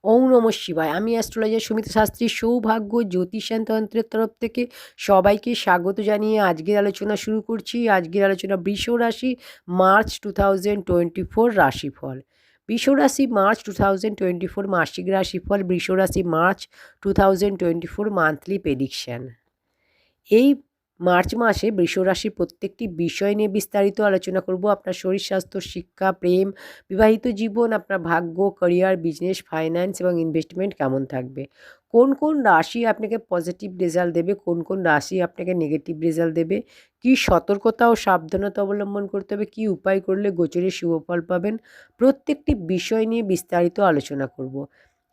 ওম নমঃ শিবায়। আমি অ্যাস্ট্রোলজার সুমিতা শাস্ত্রী, সৌভাগ্য জ্যোতিষায়ন তন্ত্রের তরফ থেকে সবাইকে স্বাগত জানিয়ে আজকের আলোচনা শুরু করছি। আজকের আলোচনা বৃষ রাশি, মার্চ 2024 রাশিফল। বৃষ রাশি মার্চ 2024 মাসিক রাশিফল, বৃষ রাশি মার্চ 2024 মান্থলি প্রেডিকশন। এই মার্চ মাসে বৃষ রাশির প্রত্যেকটি বিষয় নিয়ে বিস্তারিত আলোচনা করব। আপনার শরীর স্বাস্থ্য, শিক্ষা, প্রেম, বিবাহিত জীবন, আপনার ভাগ্য, ক্যারিয়ার, বিজনেস, ফাইন্যান্স এবং ইনভেস্টমেন্ট কেমন থাকবে, কোন কোন রাশি আপনাকে পজিটিভ রেজাল্ট দেবে, কোন কোন রাশি আপনাকে নেগেটিভ রেজাল্ট দেবে, কী সতর্কতা ও সাবধানতা অবলম্বন করতে হবে, কী উপায় করলে গোচরে শুভফল পাবেন, প্রত্যেকটি বিষয় নিয়ে বিস্তারিত আলোচনা করব।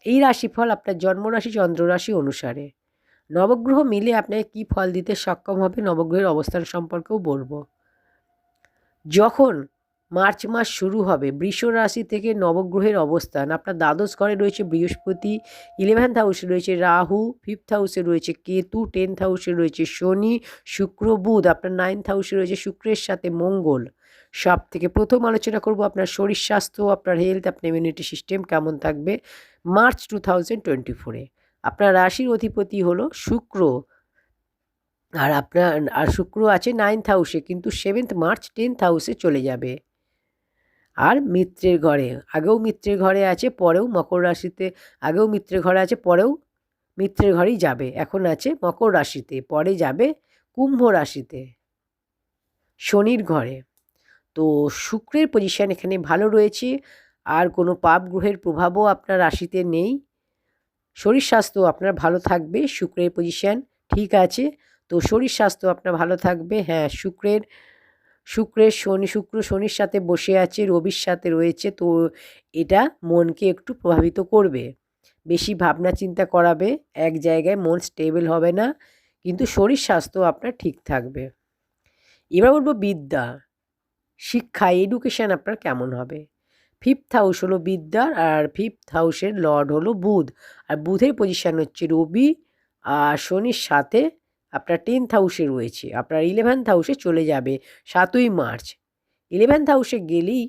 এই রাশিফল আপনার জন্মরাশি চন্দ্ররাশি অনুসারে। নবগ্রহ মিলে আপনাকে কী ফল দিতে সক্ষম হবে, নবগ্রহের অবস্থান সম্পর্কেও বলবো। যখন মার্চ মাস শুরু হবে, বৃষ রাশি থেকে নবগ্রহের অবস্থান আপনার দ্বাদশ ঘরে রয়েছে বৃহস্পতি, 11th হাউসে রয়েছে রাহু, 5th হাউসে রয়েছে কেতু, 10th হাউসে রয়েছে শনি, শুক্র, বুধ, আপনার 9th হাউসে রয়েছে শুক্রের সাথে মঙ্গল। সব থেকে প্রথম আলোচনা করব আপনার শরীর স্বাস্থ্য, আপনার হেলথ, আপনার ইমিউনিটি সিস্টেম কেমন থাকবে মার্চ 2024-এ। আপনার রাশির অধিপতি হলো শুক্র, আর শুক্র আছে 9th হাউসে, কিন্তু 7th মার্চ 10th হাউসে চলে যাবে। আর মিত্রের ঘরে, আগেও মিত্রের ঘরে আছে, পরেও মকর রাশিতে, আগেও মিত্রের ঘরে আছে, পরেও মিত্রের ঘরেই যাবে। এখন আছে মকর রাশিতে, পরে যাবে কুম্ভ রাশিতে শনির ঘরে। তো শুক্রের পজিশন এখানে ভালো রয়েছে, আর কোনো পাপ গ্রহের প্রভাবও আপনার রাশিতে নেই। শরীর স্বাস্থ্য আপনার ভালো থাকবে, শুক্রের পজিশন ঠিক আছে। তো শরীর স্বাস্থ্য আপনার ভালো থাকবে। হ্যাঁ, শুক্র শনির সাথে বসে আছে, রবির সাথে রয়েছে, তো এটা মনকে একটু প্রভাবিত করবে, বেশি ভাবনা চিন্তা করাবে, এক জায়গায় মন স্টেবল হবে না, কিন্তু শরীর স্বাস্থ্য আপনার ঠিক থাকবে। এবার বলবো বিদ্যা, শিক্ষা, এডুকেশান আপনার কেমন হবে। 5th হাউস হলো বিদ্যার, আর 5th হাউসের লর্ড হলো বুধ, আর বুধের পজিশান হচ্ছে রবি, আর শনির সাথে আপনার 10th হাউসে রয়েছে, আপনার 11th হাউসে চলে যাবে 7ই মার্চ। 11th হাউসে গেলেই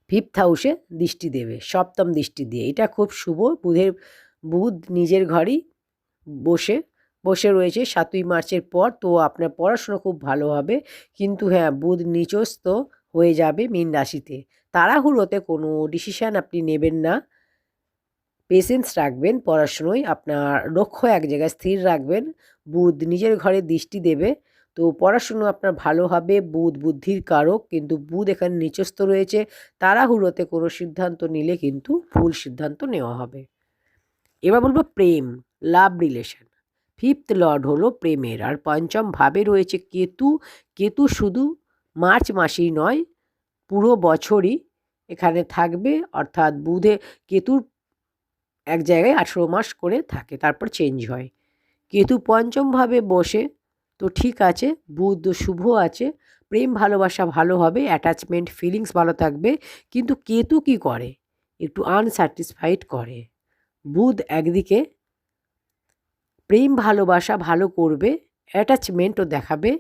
5th হাউসে দৃষ্টি দেবে, সপ্তম দৃষ্টি দিয়ে। এটা খুব শুভ। বুধ নিজের ঘরেই বসে বসে রয়েছে 7ই মার্চের পর, তো আপনার পড়াশুনো খুব ভালো হবে। কিন্তু হ্যাঁ, বুধ নিচস্থ হয়ে যাবে মীন রাশিতে। তাড়াহুড়োতে কোনো ডিসিশান আপনি নেবেন না, পেশেন্স রাখবেন পড়াশুনোয়, আপনার লক্ষ্য এক জায়গায় স্থির রাখবেন। বুধ নিজের ঘরে দৃষ্টি দেবে, তো পড়াশুনো আপনার ভালো হবে। বুধ বুদ্ধির কারক, কিন্তু বুধ এখানে নিচস্থ রয়েছে, তাড়াহুড়োতে কোনো সিদ্ধান্ত নিলে কিন্তু ভুল সিদ্ধান্ত নেওয়া হবে। এবার বলবো প্রেম, লাভ রিলেশন। 5th লর্ড হলো প্রেমের, আর পঞ্চম ভাবে রয়েছে কেতু। কেতু শুধু মার্চ মাসেই নয়, পুরো বছরই এখানে থাকবে, অর্থাৎ কেতুর এক জায়গায় 18 মাস করে থাকে, তারপর চেঞ্জ হয়। কেতু পঞ্চমভাবে বসে, তো ঠিক আছে, বুধ শুভ আছে, প্রেম ভালোবাসা ভালো হবে, অ্যাটাচমেন্ট ফিলিংস ভালো থাকবে। কিন্তু কেতু কি করে, একটু আনস্যাটিসফাইড করে। বুধ একদিকে প্রেম ভালোবাসা ভালো করবে, অ্যাটাচমেন্টও দেখাবে,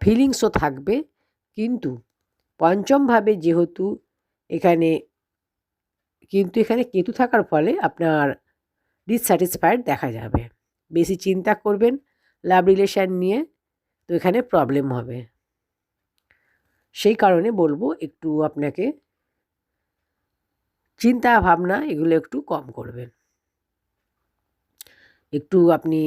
ফিলিংসও থাকবে, কিন্তু পঞ্চমভাবে যেহেতু এখানে এখানে কেতু থাকার ফলে আপনার ডিসস্যাটিসফাইড দেখা যাবে। বেশি চিন্তা করবেন লাভ রিলেশান নিয়ে, তো এখানে প্রবলেম হবে। সেই কারণে বলবো একটু আপনাকে চিন্তা ভাবনা এগুলো একটু কম করবেন। একটু আপনি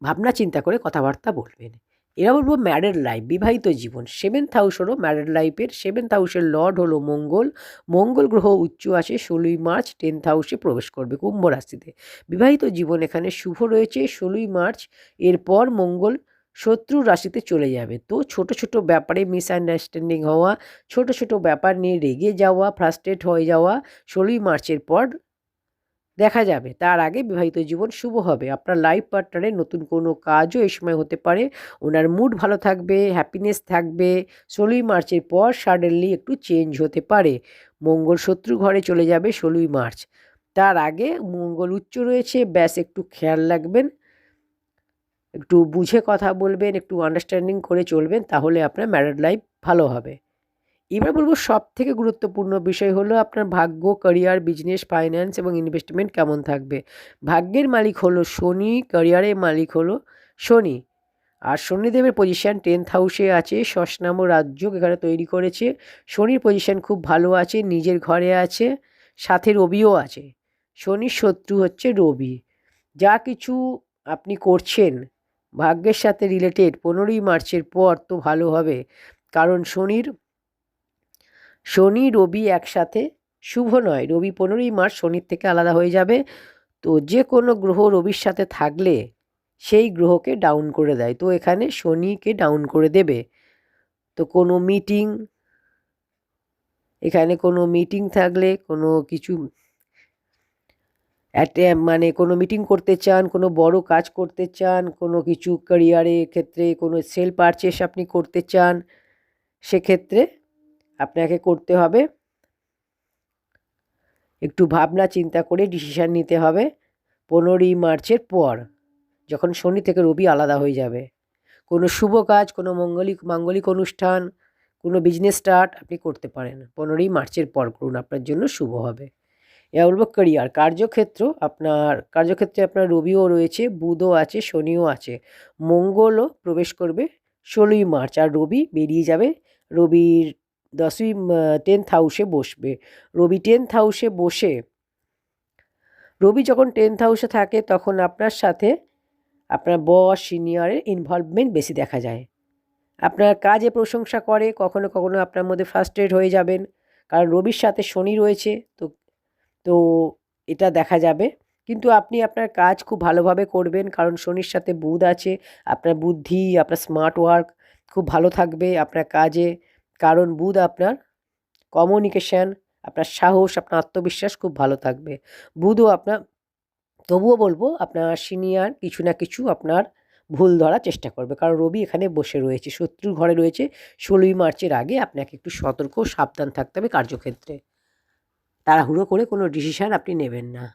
ভাবনা চিন্তা করে কথাবার্তা বলবেন। এরা বলবো ম্যারেড লাইফ, বিবাহিত জীবন। 7th হাউস হলো ম্যারেড লাইফের, 7th হাউসের লর্ড হলো মঙ্গল। মঙ্গল গ্রহ উচ্চ আছে 16ই মার্চ 10th হাউসে প্রবেশ করবে কুম্ভ রাশিতে। বিবাহিত জীবন এখানে শুভ রয়েছে 16ই মার্চ, এরপর মঙ্গল শত্রু রাশিতে চলে যাবে। তো ছোট ছোট ব্যাপারে মিসআন্ডারস্ট্যান্ডিং হওয়া, ছোট ছোট ব্যাপার নিয়ে রেগে যাওয়া, ফ্রাস্ট্রেট হয়ে যাওয়া 16ই মার্চের পর দেখা যাবে। তার আগে বিবাহিত জীবন শুভ হবে। আপনার লাইফ পার্টনারের নতুন কোনো কাজও এই সময় হতে পারে, ওনার মুড ভালো থাকবে, হ্যাপিনেস থাকবে। 16ই মার্চের পর সাডেনলি একটু চেঞ্জ হতে পারে। মঙ্গল শত্রু ঘরে চলে যাবে 16ই মার্চ, তার আগে মঙ্গল উচ্চ রয়েছে, ব্যাস একটু খেয়াল রাখবেন, একটু বুঝে কথা বলবেন, একটু আন্ডারস্ট্যান্ডিং করে চলবেন, তাহলে আপনার ম্যারেড লাইফ ভালো হবে। এবার বলবো সবথেকে গুরুত্বপূর্ণ বিষয় হলো আপনার ভাগ্য, ক্যারিয়ার, বিজনেস, ফাইন্যান্স এবং ইনভেস্টমেন্ট কেমন থাকবে। ভাগ্যের মালিক হলো শনি, ক্যারিয়ারের মালিক হলো শনি। আর শনিদেবের পজিশন 10th হাউসে আছে, ষষ্ঠম রাজযোগ এখানে তৈরি করেছে। শনির পজিশন খুব ভালো আছে, নিজের ঘরে আছে, সাথে রবিও আছে। শনির শত্রু হচ্ছে রবি। যা কিছু আপনি করছেন ভাগ্যের সাথে রিলেটেড 15ই মার্চের পর তো ভালো হবে, কারণ শনি রবি একসাথে শুভ নয়। রবি 15ই মার্চ শনির থেকে আলাদা হয়ে যাবে। তো যে কোনো গ্রহ রবির সাথে থাকলে সেই গ্রহকে ডাউন করে দেয়, তো এখানে শনিকে ডাউন করে দেবে। তো কোনো মিটিং থাকলে, কোনো কিছু মানে কোনো মিটিং করতে চান, কোনো বড় কাজ করতে চান, কোনো কিছু ক্যারিয়ারের ক্ষেত্রে কোনো সেল পারচেস আপনি করতে চান, সেক্ষেত্রে আপনাকে করতে হবে একটু ভাবনা চিন্তা করে ডিসিশান নিতে হবে 15ই মার্চের পর, যখন শনি থেকে রবি আলাদা হয়ে যাবে। কোনো শুভ কাজ, কোনো মাঙ্গলিক অনুষ্ঠান, কোনো বিজনেস স্টার্ট আপনি করতে পারেন 15ই মার্চের পর করুন, আপনার জন্য শুভ হবে। এবার বলবো ক্যারিয়ার, কার্যক্ষেত্রে আপনার রবিও রয়েছে, বুধও আছে, শনিও আছে, মঙ্গলও প্রবেশ করবে 16ই মার্চ, আর রবি বেরিয়ে যাবে। রবির 10th হাউসে বসবে। রবি যখন 10th হাউসে থাকে তখন আপনার সাথে আপনার বস, সিনিয়রের ইনভলভমেন্ট বেশি দেখা যায়। আপনার কাজে প্রশংসা করে, কখনো কখনো আপনার মধ্যে ফ্রাস্ট্রেট হয়ে যাবেন, কারণ রবির সাথে শনি রয়েছে। তো তো এটা দেখা যাবে, কিন্তু আপনি আপনার কাজ খুব ভালোভাবে করবেন, কারণ শনির সাথে বুধ আছে। আপনার বুদ্ধি, আপনার স্মার্ট ওয়ার্ক খুব ভালো থাকবে আপনার কাজে, কারণ বুধ আপনার কমিউনিকেশান, আপনার সাহস, আপনার আত্মবিশ্বাস খুব ভালো থাকবে। বুধও আপনার, তবুও বলবো আপনার সিনিয়র কিছু না কিছু আপনার ভুল ধরার চেষ্টা করবে, কারণ রবি এখানে বসে রয়েছে, শত্রুর ঘরে রয়েছে। 16ই মার্চের আগে আপনাকে একটু সতর্ক সাবধান থাকতে হবে কার্যক্ষেত্রে। তাড়াহুড়ো করে কোনো ডিসিশান আপনি নেবেন না।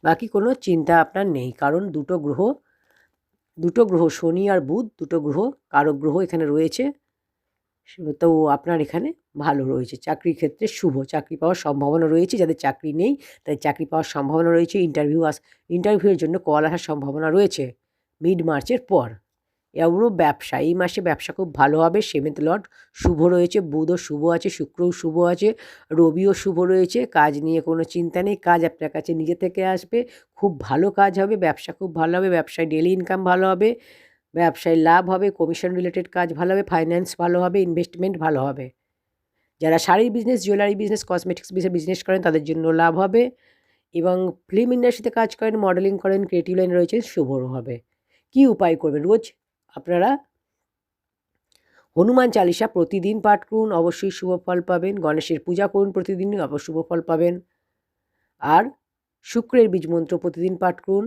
বাকি কোনো চিন্তা আপনার নেই, কারণ দুটো গ্রহ শনি আর বুধ, দুটো গ্রহ কারক গ্রহ এখানে রয়েছে। তো আপনার এখানে ভালো রয়েছে, চাকরির ক্ষেত্রে শুভ, চাকরি পাওয়ার সম্ভাবনা রয়েছে। যাদের চাকরি নেই তাদের চাকরি পাওয়ার সম্ভাবনা রয়েছে। ইন্টারভিউয়ের জন্য কল আসার সম্ভাবনা রয়েছে মিড মার্চের পর। এবারও ব্যবসা, এই মাসে ব্যবসা খুব ভালো হবে। 7th লর্ড শুভ রয়েছে, বুধও শুভ আছে, শুক্রও শুভ আছে, রবিও শুভ রয়েছে। কাজ নিয়ে কোনো চিন্তা নেই, কাজ আপনার কাছে নিজে থেকে আসবে, খুব ভালো কাজ হবে, ব্যবসা খুব ভালো হবে, ব্যবসায় ডেলি ইনকাম ভালো হবে, ব্যবসায় লাভ হবে, কমিশন রিলেটেড কাজ ভালো হবে, ফাইন্যান্স ভালো হবে, ইনভেস্টমেন্ট ভালো হবে। যারা শাড়ির business, jewellery business, cosmetics business করেন তাদের জন্য লাভ হবে, এবং ফিল্ম ইন্ডাস্ট্রিতে কাজ করেন, মডেলিং করেন, ক্রিয়েটিভ লাইনে রয়েছেন, শুভও হবে। কী উপায় করবেন? রোজ আপনারা হনুমান চালিসা প্রতিদিন পাঠ করুন, অবশ্যই শুভ ফল পাবেন। গণেশের পূজা করুন প্রতিদিন, অবশ্যই শুভ ফল পাবেন। আর শুক্রের বীজ মন্ত্র প্রতিদিন পাঠ করুন,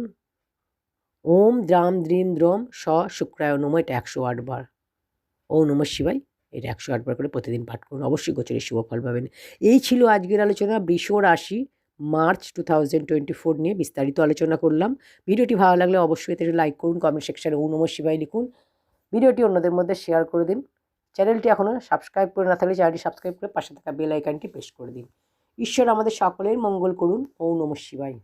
ওম দ্রাম দ্রিম দ্রম স শুক্রায় নম, এটা 108 বার। ওম নমঃ শিবায়, এটা 108 বার করে প্রতিদিন পাঠ করুন, অবশ্যই গোচরের শুভ ফল পাবেন। এই ছিল আজকের আলোচনা বৃষ রাশি মার্চ 2024 নিয়ে বিস্তারিত আলোচনা করলাম। ভিডিওটি ভালো লাগলে অবশ্যই এতে লাইক করুন, কমেন্ট সেকশানে ওম নমঃ শিবায় লিখুন, ভিডিওটি অন্যদের মধ্যে শেয়ার করে দিন। চ্যানেলটি এখনও সাবস্ক্রাইব করে না থাকলে চ্যানেলটি সাবস্ক্রাইব করে পাশে থাকা বেল আইকনটি প্রেস করে দিন। ঈশ্বর আমাদের সকলের মঙ্গল করুন। ওম নমঃ শিবায়।